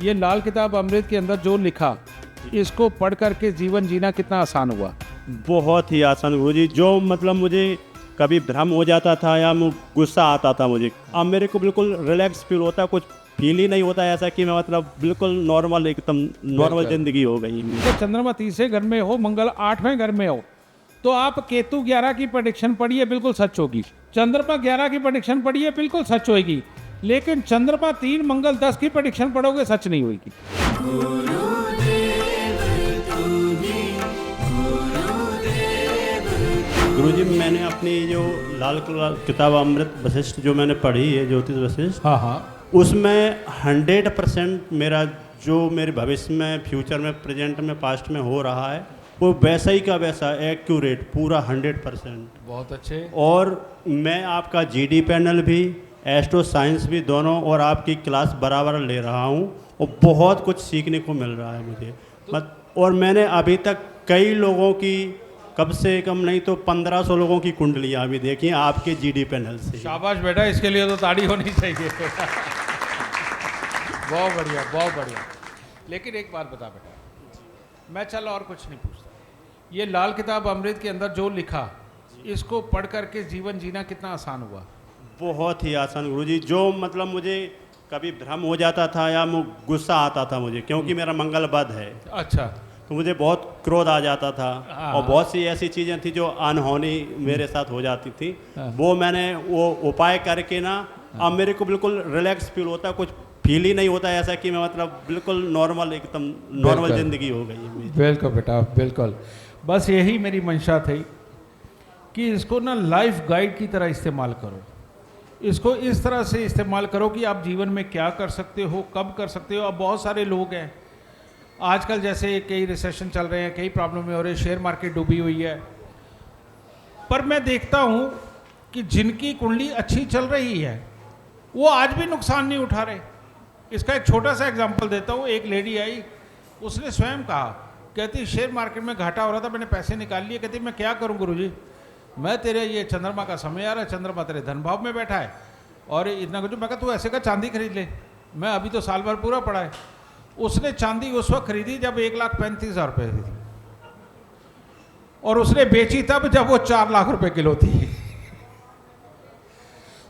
ये लाल किताब अमृत के अंदर जो लिखा, इसको पढ़ करके जीवन जीना कितना आसान हुआ? बहुत ही आसान गुरुजी। जो मतलब मुझे कभी भ्रम हो जाता था या गुस्सा आता था मुझे, अब मेरे को बिल्कुल रिलैक्स फील होता है, कुछ फील ही नहीं होता है ऐसा कि मैं मतलब बिल्कुल नॉर्मल, एकदम नॉर्मल ज़िंदगी हो गई मेरी। तो चंद्रमा 30वें घर में हो, मंगल 8वें घर में हो, तो आप केतु 11 की प्रेडिक्शन पढ़िए, बिल्कुल सच होगी। चंद्रमा 11 की प्रेडिक्शन पढ़िए, बिल्कुल सच होगी। लेकिन चंद्रमा 3 मंगल 10 की प्रेडिक्शन पढ़ोगे, सच नहीं होगी। गुरुजी, मैंने अपनी जो लाल किताब अमृत वशिष्ठ जो मैंने पढ़ी है, ज्योतिष वशिष्ठ, हाँ हाँ, उसमें 100% मेरा जो मेरे भविष्य में, फ्यूचर में, प्रेजेंट में, पास्ट में हो रहा है, वो वैसा ही का वैसा एक्यूरेट, पूरा 100%। बहुत अच्छे। और मैं आपका जीडी पैनल भी, एस्ट्रो साइंस भी, दोनों, और आपकी क्लास बराबर ले रहा हूँ, और बहुत कुछ सीखने को मिल रहा है मुझे। और मैंने अभी तक कई लोगों की, कम से कम नहीं तो 1500 लोगों की कुंडलियाँ भी देखी हैं आपके जीडी पैनल से। शाबाश बेटा, इसके लिए तो ताड़ी होनी चाहिए। बहुत बढ़िया, बहुत बढ़िया। लेकिन एक बात बता बेटा, मैं चल और कुछ नहीं पूछता, ये लाल किताब अमृत के अंदर जो लिखा, इसको पढ़ करके जीवन जीना कितना आसान हुआ? बहुत ही आसान गुरुजी। जो मतलब मुझे कभी भ्रम हो जाता था या गुस्सा आता था मुझे, क्योंकि मेरा मंगल बद है, अच्छा, तो मुझे बहुत क्रोध आ जाता था, और बहुत सी ऐसी चीज़ें थी जो अनहोनी मेरे साथ हो जाती थी। वो मैंने वो उपाय करके ना, अब मेरे को बिल्कुल रिलैक्स फील होता है, कुछ फील ही नहीं होता है ऐसा कि मैं मतलब बिल्कुल नॉर्मल, एकदम नॉर्मल ज़िंदगी हो गई है मेरी। बिल्कुल बेटा, बिल्कुल। बस यही मेरी मंशा थी कि इसको ना लाइफ गाइड की तरह इस्तेमाल करो। इसको इस तरह से इस्तेमाल करो कि आप जीवन में क्या कर सकते हो, कब कर सकते हो। अब बहुत सारे लोग हैं आजकल, जैसे कई रिसेशन चल रहे हैं, कई प्रॉब्लम हो रही है, शेयर मार्केट डूबी हुई है, पर मैं देखता हूँ कि जिनकी कुंडली अच्छी चल रही है वो आज भी नुकसान नहीं उठा रहे। इसका एक छोटा सा एग्जांपल देता हूँ। एक लेडी आई, उसने स्वयं कहा, कहती शेयर मार्केट में घाटा हो रहा था, मैंने पैसे निकाल लिए। कहती मैं क्या करूँ गुरुजी, मैं तेरे ये चंद्रमा का समय आ रहा है, चंद्रमा तेरे धन भाव में बैठा है और इतना कुछ। मैं कहा तू ऐसे का चांदी खरीद ले, मैं अभी तो साल भर पूरा पड़ा है। उसने चांदी उस वक्त खरीदी जब 1,35,000 रुपये थी, और उसने बेची तब जब वो 4 लाख रुपए किलो थी।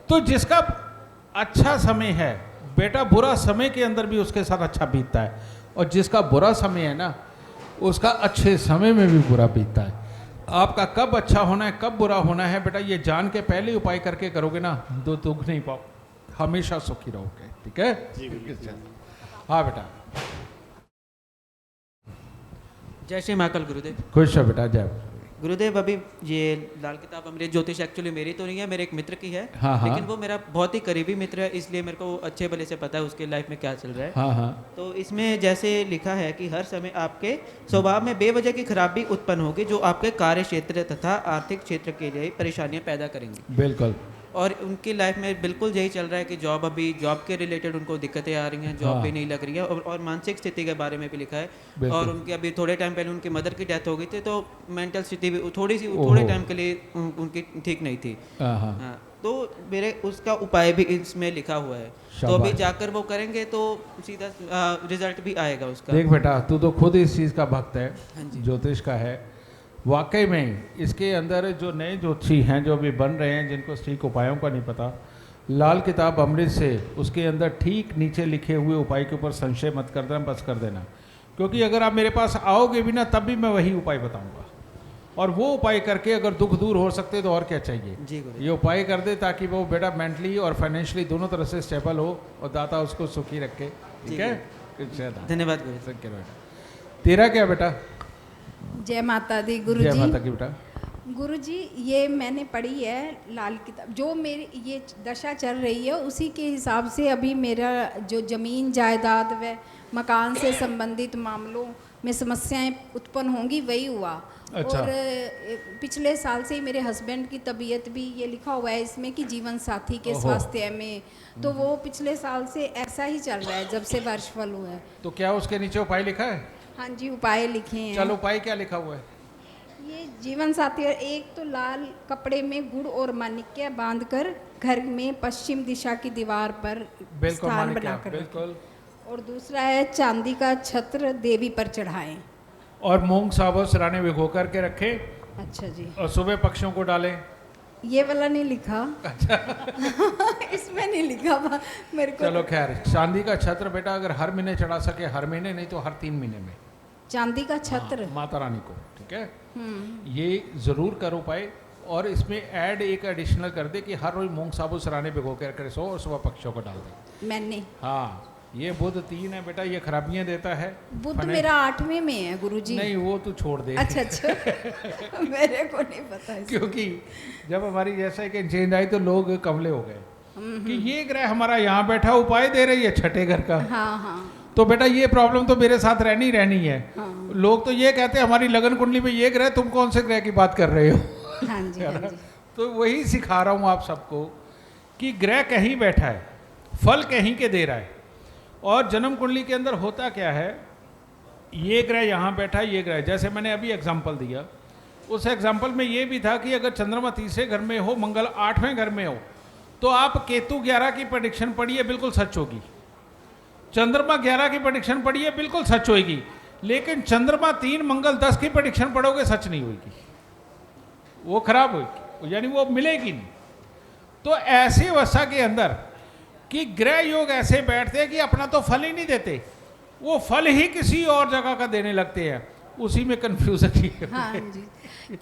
तो जिसका अच्छा समय है बेटा, बुरा समय के अंदर भी उसके साथ अच्छा बीतता है, और जिसका बुरा समय है ना, उसका अच्छे समय में भी बुरा बीतता है। आपका कब अच्छा होना है, कब बुरा होना है बेटा, ये जान के पहले उपाय करके करोगे ना, तो दुख नहीं पाओ, हमेशा सुखी रहोगे। ठीक है जी? हाँ बेटा। जय श्री महाकाल गुरुदेव। खुश हो बेटा, जय। गुरुदेव, अभी ये लाल किताब अमृत ज्योतिष एक्चुअली मेरी तो नहीं है, मेरे एक मित्र की है। हाँ, हाँ। लेकिन वो मेरा बहुत ही करीबी मित्र है, इसलिए मेरे को अच्छे भले से पता है उसके लाइफ में क्या चल रहा है। हाँ हाँ। तो इसमें जैसे लिखा है कि हर समय आपके स्वभाव में बेवजह की खराबी उत्पन्न होगी, जो आपके कार्य क्षेत्र तथा आर्थिक क्षेत्र के लिए परेशानियां पैदा करेंगी। बिल्कुल। और उनकी लाइफ में बिल्कुल यही चल रहा है कि जॉब के रिलेटेड उनको दिक्कतें आ रही हैं, जॉब भी नहीं लग रही है, और मानसिक स्थिति के बारे में भी लिखा है। और उनकी अभी थोड़े टाइम पहले उनकी मदर की डेथ हो गई थी, तो मेंटल स्थिति भी थोड़े टाइम के लिए उनकी ठीक नहीं थी। हाँ, तो मेरे उसका उपाय भी इसमें लिखा हुआ है, तो अभी जाकर वो करेंगे तो सीधा रिजल्ट भी आएगा उसका। देख बेटा, तू तो खुद इस चीज़ का भक्त है, हाँ जी। ज्योतिष का है। वाकई में इसके अंदर जो नए ज्योतिषी हैं, जो अभी बन रहे हैं, जिनको ठीक उपायों का नहीं पता, लाल किताब अमृत से उसके अंदर ठीक नीचे लिखे हुए उपाय के ऊपर संशय मत कर देना, बस कर देना। क्योंकि अगर आप मेरे पास आओगे भी ना, तब भी मैं वही उपाय बताऊंगा, और वो उपाय करके अगर दुख दूर हो सकते तो और क्या चाहिए जी। ये उपाय कर दे, ताकि वो बेटा मेंटली और फाइनेंशियली दोनों तरह से स्टेबल हो, और दाता उसको सुखी रखे। ठीक है, धन्यवाद गुरु। तेरा क्या बेटा? जय माता दी गुरुजी। जय माता की बेटा। गुरुजी, ये मैंने पढ़ी है लाल किताब, जो मेरी ये दशा चल रही है उसी के हिसाब से अभी मेरा जो ज़मीन जायदाद व मकान से संबंधित मामलों में समस्याएं उत्पन्न होंगी, वही हुआ। अच्छा। और पिछले साल से ही मेरे हस्बैंड की तबीयत भी, ये लिखा हुआ है इसमें कि जीवन साथी के स्वास्थ्य में, तो वो पिछले साल से ऐसा ही चल रहा है जब से वर्षफल हुआ है। तो क्या उसके नीचे उपाय लिखा है? हाँ जी, उपाय लिखे हैं। चलो, उपाय क्या लिखा हुआ है? ये जीवन साथी, और एक तो लाल कपड़े में गुड़ और माणिक्य बांधकर घर में पश्चिम दिशा की दीवार पर बिल्कुल स्थान माणिक्य, बनाकर बिल्कुल। और दूसरा है चांदी का छत्र देवी पर चढ़ाएं। और मूंग साबुत सिराने भिगो करके रखें अच्छा जी, और सुबह पक्षियों को डालें। ये वाला नहीं लिखा। अच्छा इसमें नहीं लिखा मेरे को। चलो खैर, चांदी का छत्र बेटा अगर हर महीने चढ़ा सके, हर महीने नहीं तो हर 3 महीने में चांदी का छत्र माता रानी को, ठीक है, ये ज़रूर करो पाए। और इसमें ऐड एक एडिशनल कर दे कि हर रोज मूंग साबुत सिराने भिगो के रखे सो और सुबह पक्षियों को डाल दे। मैंने हाँ, ये बुध 3 है बेटा, ये खराबियां देता है। बुध मेरा 8वें में है गुरुजी। नहीं, वो तू छोड़ दे। अच्छा अच्छा मेरे को नहीं पता है। क्योंकि जब हमारी जैसा कि चेंज आई तो लोग कमले हो गए कि ये ग्रह हमारा यहाँ बैठा उपाय दे रही है छठे घर का। हाँ हाँ तो बेटा ये प्रॉब्लम तो मेरे साथ रहनी है। हाँ। लोग तो ये कहते हैं हमारी लगन कुंडली में ये ग्रह, तुम कौन से ग्रह की बात कर रहे हो? हाँ जी, हाँ जी। तो वही सिखा रहा हूँ आप सबको कि ग्रह कहीं बैठा है, फल कहीं के दे रहा है। और जन्म कुंडली के अंदर होता क्या है, ये ग्रह यहाँ बैठा है, ये ग्रह, जैसे मैंने अभी एग्जाम्पल दिया, उस एग्जाम्पल में ये भी था कि अगर चंद्रमा तीसरे घर में हो, मंगल 8वें घर में हो, तो आप केतु 11 की प्रेडिक्शन पढ़िए, बिल्कुल सच होगी। चंद्रमा 11 की प्रेडिक्शन पढ़िए, बिल्कुल सच होगी। लेकिन चंद्रमा 3 मंगल 10 की प्रेडिक्शन पढ़ोगे, सच नहीं होगी, वो खराब होगी, यानी वो मिलेगी नहीं। तो ऐसी अवस्था के अंदर कि ग्रह योग ऐसे बैठते हैं कि अपना तो फल ही नहीं देते, वो फल ही किसी और जगह का देने लगते हैं, उसी में कंफ्यूजन ही है। हाँ जी।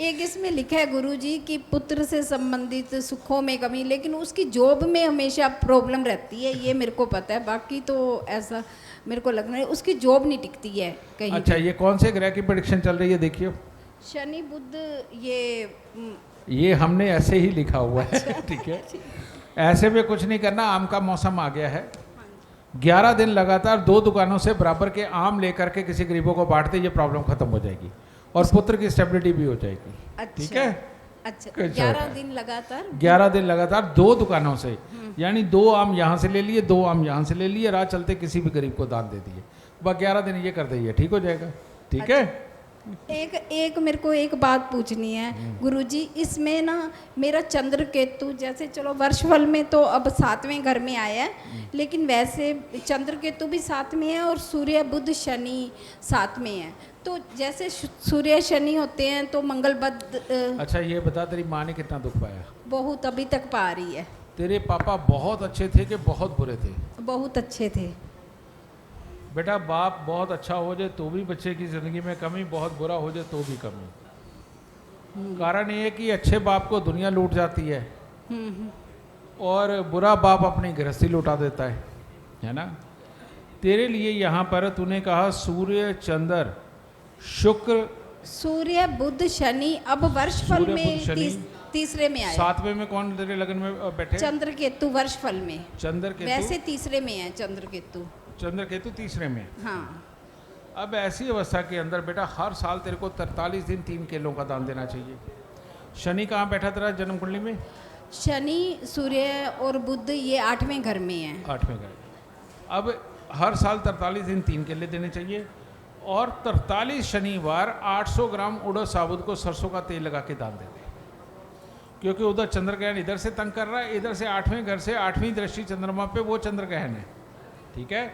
एक इसमें लिखा है गुरुजी कि पुत्र से संबंधित सुखों में कमी, लेकिन उसकी जॉब में हमेशा प्रॉब्लम रहती है, ये मेरे को पता है। बाकी तो ऐसा मेरे को लग रहा है उसकी जॉब नहीं टिकती है कहीं। अच्छा, ये कौन से ग्रह की प्रेडिक्शन चल रही है देखियो? शनि बुध, ये हमने ऐसे ही लिखा हुआ है, ठीक है, ऐसे में कुछ नहीं करना। आम का मौसम आ गया है, 11 दिन लगातार 2 दुकानों से बराबर के आम लेकर के किसी गरीबों को बांटते, ये प्रॉब्लम खत्म हो जाएगी और पुत्र की स्टेबिलिटी भी हो जाएगी। ठीक है, अच्छा, कुछ 11 होता है। दिन लगातार 11 दिन लगातार 2 दुकानों से, यानी 2 आम यहाँ से ले लिए, 2 आम यहाँ से ले लिए, राह चलते किसी भी गरीब को दान दे दिए, बस 11 दिन ये कर दीजिए, ठीक हो जाएगा। ठीक है। एक मेरे को एक बात पूछनी है गुरुजी, इसमें ना मेरा चंद्र केतु, जैसे चलो वर्षफल में तो अब 7वें घर में आया है, लेकिन वैसे चंद्र केतु भी 7 में है और सूर्य बुध शनि 7 में है। तो जैसे सूर्य शनि होते हैं तो मंगल बुध। अच्छा ये बता, तेरी माँ ने कितना दुख पाया? बहुत, अभी तक पा रही है। तेरे पापा बहुत अच्छे थे कि बहुत बुरे थे? बहुत अच्छे थे। बेटा बाप बहुत अच्छा हो जाए तो भी बच्चे की ज़िंदगी में कमी, बहुत बुरा हो जाए तो भी कमी। कारण ये है कि अच्छे बाप को दुनिया लूट जाती है और बुरा बाप अपनी गृहस्थी लुटा देता है ना। तेरे लिए यहाँ पर तूने कहा सूर्य चंद्र शुक्र, सूर्य बुध शनि, अब वर्षफल सूर्य, में बुध, शनि, तीसरे में आया। 7वें में कौन तेरे लगन में बैठे? चंद्र केतु वर्षफल में। चंद्र केतु वैसे तीसरे में है चंद्र केतु। चंद्र केतु तीसरे में। हाँ। अब ऐसी अवस्था के अंदर बेटा हर साल तेरे को 43 दिन 3 केलों का दान देना चाहिए। शनि कहाँ बैठा तेरा जन्म कुंडली में? शनि, सूर्य और बुध ये 8वें घर में है। 8वें घर। अब हर साल 43 दिन 3 केले देने चाहिए और 43 शनिवार 800 ग्राम उड़द साबुत को सरसों का तेल लगा के दान दे दे, क्योंकि उधर चंद्र ग्रहण इधर से तंग कर रहा है, इधर से 8वें घर से 8वीं दृष्टि चंद्रमा पे वो चंद्र ग्रहण है। ठीक है,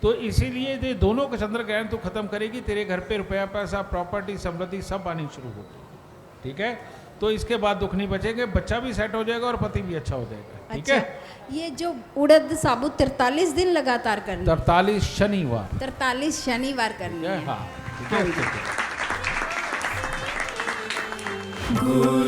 तो इसीलिए ये दोनों का चंद्र ग्रहण तो खत्म करेगी, तेरे घर पे रुपया पैसा प्रॉपर्टी समृद्धि सब आनी शुरू होगी। ठीक है, तो इसके बाद दुख नहीं बचेंगे, बच्चा भी सेट हो जाएगा और पति भी अच्छा हो जाएगा। ठीक है। ये जो उड़द साबुत 43 दिन लगातार करनी, 43 शनिवार, 43 शनिवार करनी है। हाँ ठीक है। हाँ।